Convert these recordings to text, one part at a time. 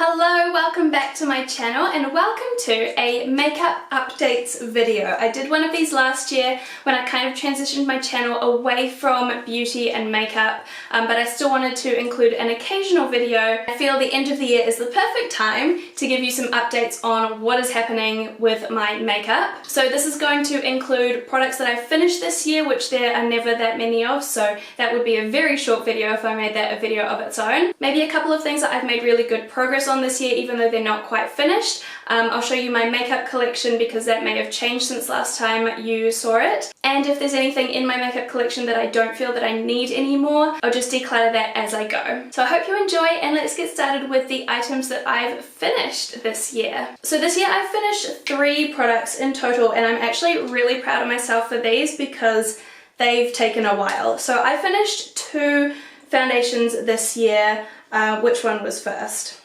Hello, welcome back to my channel and welcome to a makeup updates video. I did one of these last year when I kind of transitioned my channel away from beauty and makeup, but I still wanted to include an occasional video. I feel the end of the year is the perfect time to give you some updates on what is happening with my makeup. So this is going to include products that I've finished this year, which there are never that many of, so that would be a very short video if I made that a video of its own. Maybe a couple of things that I've made really good progress on this year, even though they're not quite finished. I'll show you my makeup collection because that may have changed since last time you saw it. And if there's anything in my makeup collection that I don't feel that I need anymore, I'll just declutter that as I go. So I hope you enjoy, and let's get started with the items that I've finished this year. So this year I've finished 3 products in total, and I'm actually really proud of myself for these because they've taken a while. So I finished 2 foundations this year. Which one was first?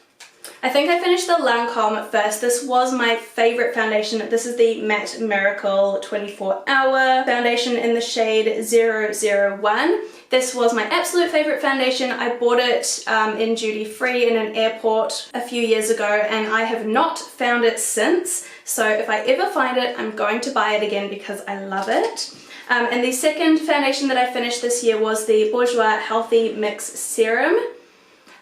I think I finished the Lancome first. This was my favorite foundation. This is the Matte Miracle 24 Hour foundation in the shade 001. This was my absolute favorite foundation. I bought it in duty free in an airport a few years ago, and I have not found it since. So if I ever find it, I'm going to buy it again because I love it. And the second foundation that I finished this year was the Bourjois Healthy Mix Serum.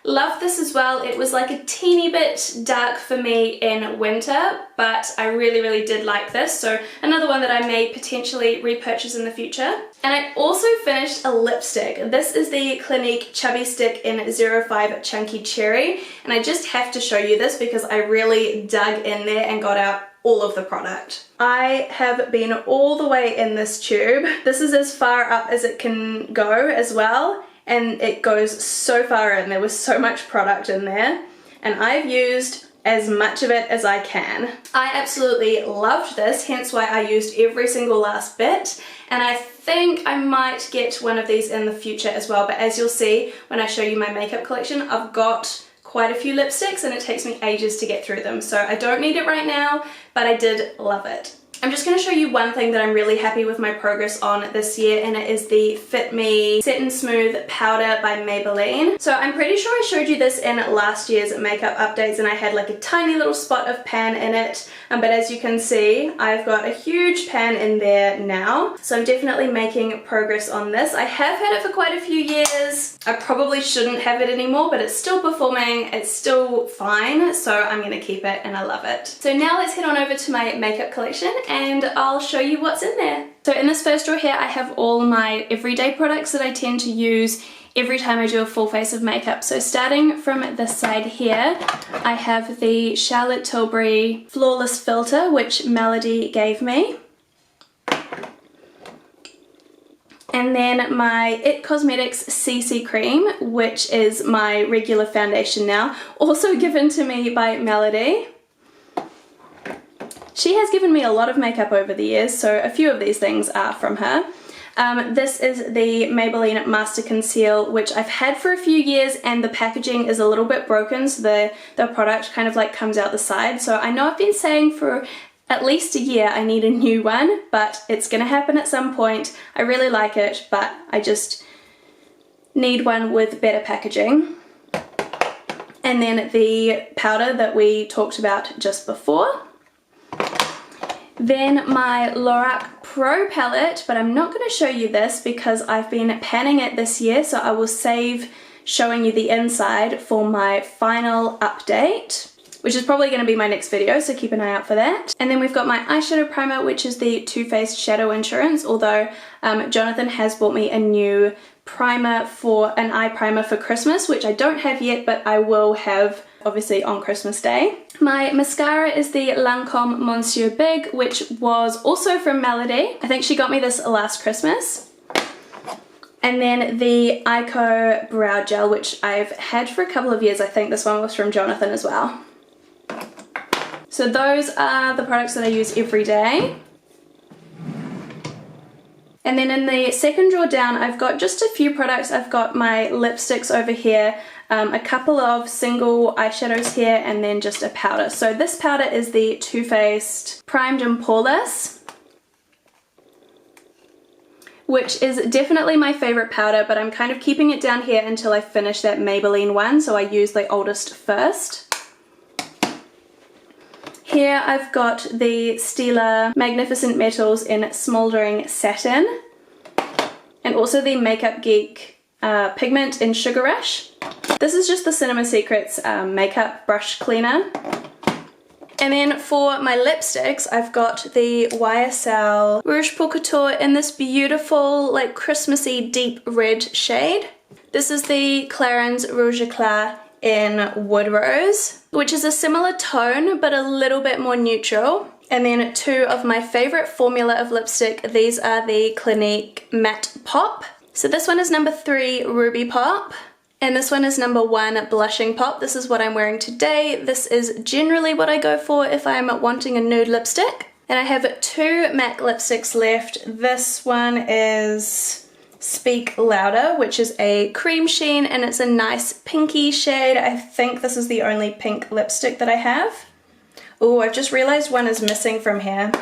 Love this as well. It was like a teeny bit dark for me in winter, but I really did like this. So another one that I may potentially repurchase in the future. And I also finished a lipstick. This is the Clinique Chubby Stick in 05 Chunky Cherry. And I just have to show you this because I really dug in there and got out all of the product. I have been all the way in this tube. This is as far up as it can go as well. And it goes so far in. There was so much product in there, and I've used as much of it as I can. I absolutely loved this, hence why I used every single last bit, and I think I might get one of these in the future as well. But as you'll see when I show you my makeup collection, I've got quite a few lipsticks and it takes me ages to get through them, so I don't need it right now, but I did love it. I'm just going to show you one thing that I'm really happy with my progress on this year, and it is the Fit Me Set and Smooth Powder by Maybelline. So I'm pretty sure I showed you this in last year's makeup updates, and I had like a tiny little spot of pan in it, but as you can see, I've got a huge pan in there now. So I'm definitely making progress on this. I have had it for quite a few years. I probably shouldn't have it anymore, but it's still performing, it's still fine, so I'm going to keep it and I love it. So now let's head on over to my makeup collection and I'll show you what's in there. So in this first drawer here I have all my everyday products that I tend to use every time I do a full face of makeup. So starting from this side here, I have the Charlotte Tilbury Flawless Filter, which Melody gave me. And then my IT Cosmetics CC Cream, which is my regular foundation now, also given to me by Melody. She has given me a lot of makeup over the years, so a few of these things are from her. This is the Maybelline Master Conceal, which I've had for a few years, and the packaging is a little bit broken, so the product kind of like comes out the side. So I know I've been saying for at least a year I need a new one, but it's gonna happen at some point. I really like it, but I just need one with better packaging. And then the powder that we talked about just before. Then my Lorac Pro palette, but I'm not going to show you this because I've been panning it this year, so I will save showing you the inside for my final update, which is probably going to be my next video, so keep an eye out for that. And then we've got my eyeshadow primer, which is the Too Faced Shadow Insurance, although Jonathan has bought me a new primer for an eye primer for Christmas, which I don't have yet, but I will have obviously on Christmas Day. My mascara is the Lancome Monsieur Big, which was also from Melody. I think she got me this last Christmas. And then the Ico Brow Gel, which I've had for a couple of years. I think this one was from Jonathan as well. So those are the products that I use every day. And then in the second drawer down, I've got just a few products. I've got my lipsticks over here, a couple of single eyeshadows here, and then just a powder. So this powder is the Too Faced Primed and Poreless, which is definitely my favorite powder, but I'm kind of keeping it down here until I finish that Maybelline one, so I use the oldest first. Here I've got the Stila Magnificent Metals in Smouldering Satin, and also the Makeup Geek pigment in Sugar Rush. This is just the Cinema Secrets makeup brush cleaner. And then for my lipsticks, I've got the YSL Rouge Pour Couture in this beautiful, like, Christmassy deep red shade. This is the Clarins Rouge Eclat in Wood Rose, which is a similar tone but a little bit more neutral. And then two of my favorite formula of lipstick, these are the Clinique Matte Pop. So this one is number 3 Ruby Pop, and this one is number 1 Blushing Pop. This is what I'm wearing today. This is generally what I go for if I'm wanting a nude lipstick. And I have 2 MAC lipsticks left. This one is Speak Louder, which is a cream sheen, and it's a nice pinky shade. I think this is the only pink lipstick that I have. Oh, I've just realized one is missing from here.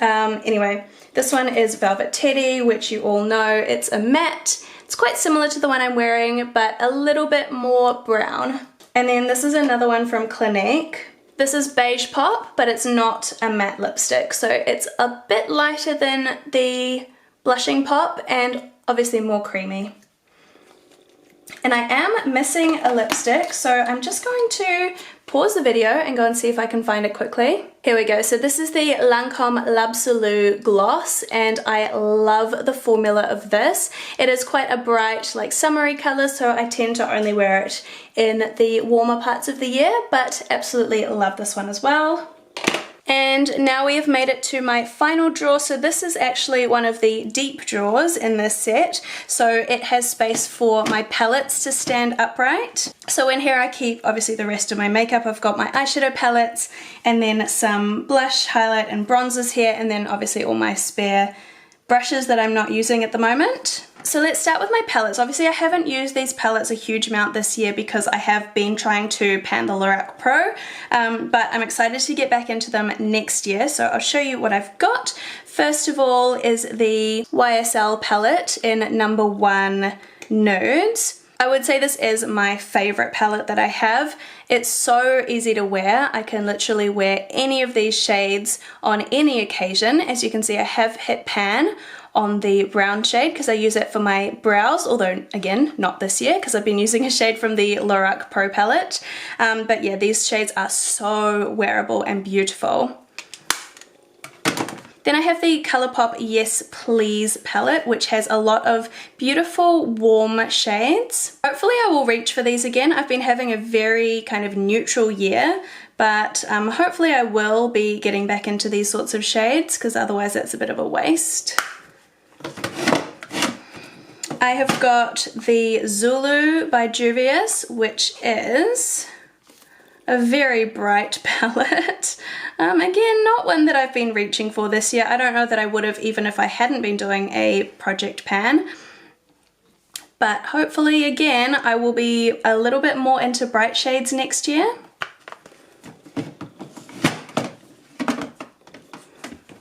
Anyway, this one is Velvet Teddy, which you all know. It's a matte. It's quite similar to the one I'm wearing, but a little bit more brown. And then this is another one from Clinique. This is Beige Pop, but it's not a matte lipstick, so it's a bit lighter than the Blushing Pop and obviously more creamy. And I am missing a lipstick, so I'm just going to pause the video and go and see if I can find it quickly. Here we go. So this is the Lancome L'Absolu Gloss, and I love the formula of this. It is quite a bright, like, summery color, so I tend to only wear it in the warmer parts of the year, but absolutely love this one as well. And now we have made it to my final drawer. So this is actually one of the deep drawers in this set. So it has space for my palettes to stand upright. So in here I keep obviously the rest of my makeup. I've got my eyeshadow palettes and then some blush, highlight and bronzers here, and then obviously all my spare brushes that I'm not using at the moment. So let's start with my palettes. Obviously I haven't used these palettes a huge amount this year because I have been trying to pan the Lorac Pro, but I'm excited to get back into them next year, so I'll show you what I've got. First of all is the YSL palette in number 1 Nudes. I would say this is my favorite palette that I have. It's so easy to wear. I can literally wear any of these shades on any occasion. As you can see, I have hit pan on the brown shade because I use it for my brows, although again, not this year because I've been using a shade from the Lorac Pro palette. But yeah, these shades are so wearable and beautiful. Then I have the Colourpop Yes Please palette, which has a lot of beautiful warm shades. Hopefully I will reach for these again. I've been having a very kind of neutral year, but hopefully I will be getting back into these sorts of shades because otherwise that's a bit of a waste. I have got the Zulu by Juvia's, which is a very bright palette. Again, not one that I've been reaching for this year. I don't know that I would have even if I hadn't been doing a project pan. But hopefully, again, I will be a little bit more into bright shades next year.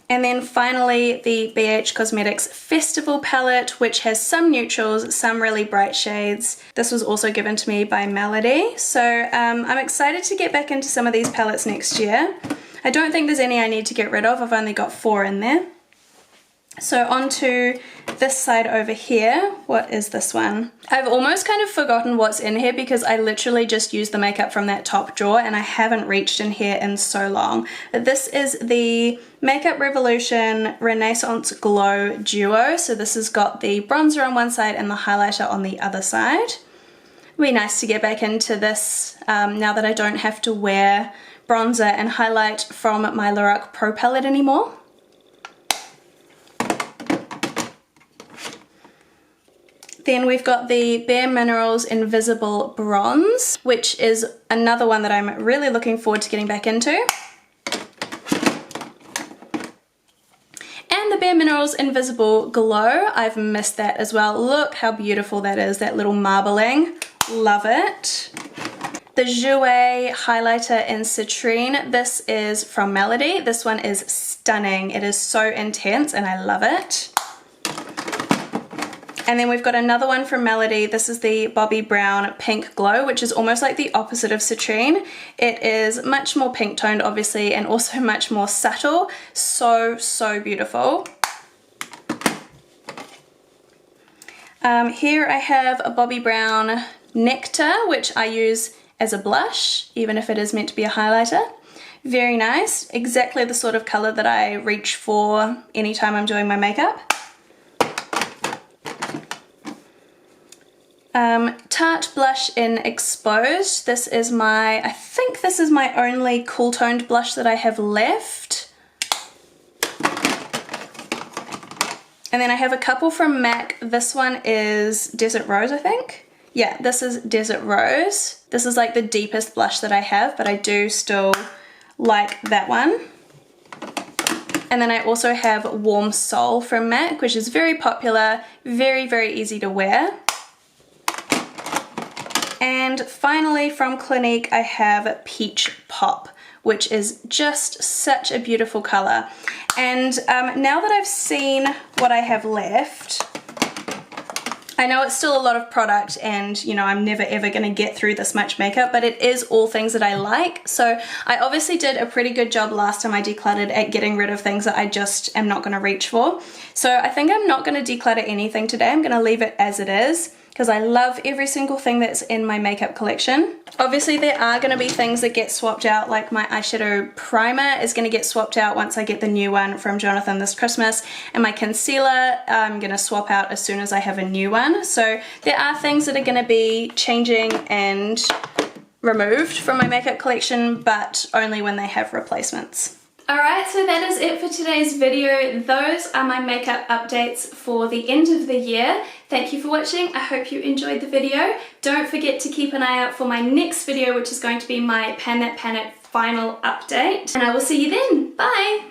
And then finally the BH Cosmetics Festival palette, which has some neutrals, some really bright shades. This was also given to me by Melody, so I'm excited to get back into some of these palettes next year. I don't think there's any I need to get rid of. I've only got 4 in there. So onto this side over here. What is this one? I've almost kind of forgotten what's in here because I literally just used the makeup from that top drawer and I haven't reached in here in so long. But this is the Makeup Revolution Renaissance Glow Duo. So this has got the bronzer on one side and the highlighter on the other side. It'd be nice to get back into this now that I don't have to wear bronzer and highlight from my Lorac Pro palette anymore. Then we've got the Bare Minerals Invisible Bronze, which is another one that I'm really looking forward to getting back into. And the Bare Minerals Invisible Glow, I've missed that as well. Look how beautiful that is, that little marbling. Love it. The Jouer highlighter in Citrine, this is from Melody. This one is stunning. It is so intense and I love it. And then we've got another one from Melody. This is the Bobbi Brown Pink Glow, which is almost like the opposite of Citrine. It is much more pink toned, obviously, and also much more subtle. So, so beautiful. Here I have a Bobbi Brown Nectar, which I use as a blush, even if it is meant to be a highlighter. Very nice. Exactly the sort of color that I reach for anytime I'm doing my makeup. Tarte blush in Exposed. This is I think this is my only cool toned blush that I have left. And then I have a couple from MAC. This one is Desert Rose, I think. Yeah, this is Desert Rose. This is like the deepest blush that I have, but I do still like that one. And then I also have Warm Soul from MAC, which is very popular, very, very easy to wear. And finally from Clinique, I have Peach Pop, which is just such a beautiful color. And now that I've seen what I have left, I know it's still a lot of product and, you know, I'm never ever going to get through this much makeup, but it is all things that I like. So I obviously did a pretty good job last time I decluttered at getting rid of things that I just am not going to reach for. So I think I'm not going to declutter anything today. I'm going to leave it as it is, because I love every single thing that's in my makeup collection. Obviously there are going to be things that get swapped out, like my eyeshadow primer is going to get swapped out once I get the new one from Jonathan this Christmas, and my concealer I'm going to swap out as soon as I have a new one. So there are things that are going to be changing and removed from my makeup collection, but only when they have replacements. Alright, so that is it for today's video. Those are my makeup updates for the end of the year. Thank you for watching. I hope you enjoyed the video. Don't forget to keep an eye out for my next video, which is going to be my Pan That Pan It final update. And I will see you then. Bye!